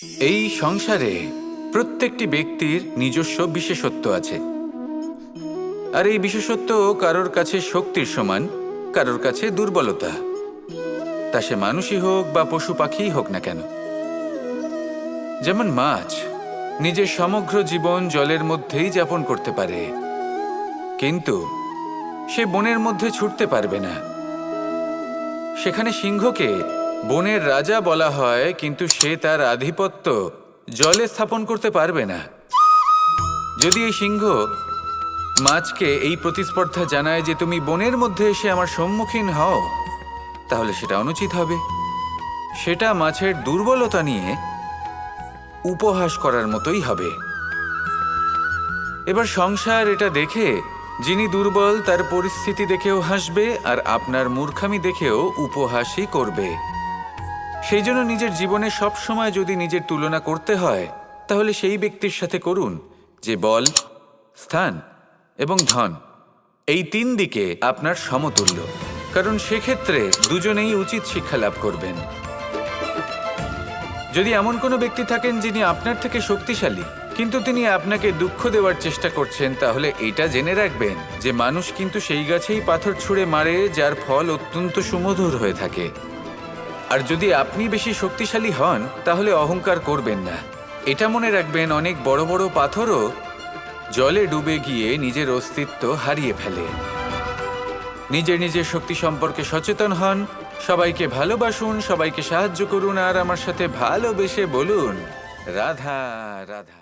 এই সংসারে প্রত্যেকটি ব্যক্তির নিজস্ব বিশেষত্ব আছে, আর এই বিশেষত্ব কারোর কাছে শক্তির সমান, কারোর কাছে দুর্বলতা। তা সে মানুষই হোক বা পশু পাখিই হোক না কেন। যেমন মাছ নিজের সমগ্র জীবন জলের মধ্যেই যাপন করতে পারে, কিন্তু সে বনের মধ্যে ছুটতে পারবে না। সেখানে সিংহকে বনের রাজা বলা হয়, কিন্তু সে তার আধিপত্য জলে স্থাপন করতে পারবে না। যদি এই সিংহ মাছকে এই প্রতিস্পর্ধা জানায় যে তুমি বনের মধ্যে এসে আমার সম্মুখীন হও, তাহলে সেটা অনুচিত হবে। সেটা মাছের দুর্বলতা নিয়ে উপহাস করার মতোই হবে। এবার সংসার এটা দেখে যিনি দুর্বল তার পরিস্থিতি দেখেও হাসবে, আর আপনার মূর্খামি দেখেও উপহাসই করবে। সেই জন্য নিজের জীবনে সব সময় যদি নিজের তুলনা করতে হয়, তাহলে সেই ব্যক্তির সাথে করুন যে বল, স্থান এবং ধন এই তিন দিকে আপনার সমতুল্য, কারণ সেক্ষেত্রে দুজনেই উচিত শিক্ষা লাভ করবেন। যদি এমন কোনো ব্যক্তি থাকেন যিনি আপনার থেকে শক্তিশালী, কিন্তু তিনি আপনাকে দুঃখ দেওয়ার চেষ্টা করছেন, তাহলে এটা জেনে রাখবেন যে মানুষ কিন্তু সেই গাছেই পাথর ছুঁড়ে মারে যার ফল অত্যন্ত সুমধুর হয়ে থাকে। আর যদি আপনি বেশি শক্তিশালী হন, তাহলে অহংকার করবেন না। এটা মনে রাখবেন, অনেক বড় বড় পাথরও জলে ডুবে গিয়ে নিজের অস্তিত্ব হারিয়ে ফেলে। নিজের শক্তি সম্পর্কে সচেতন হন, সবাইকে ভালোবাসুন, সবাইকে সাহায্য করুন, আর আমার সাথে ভালোবেসে বলুন রাধা রাধা।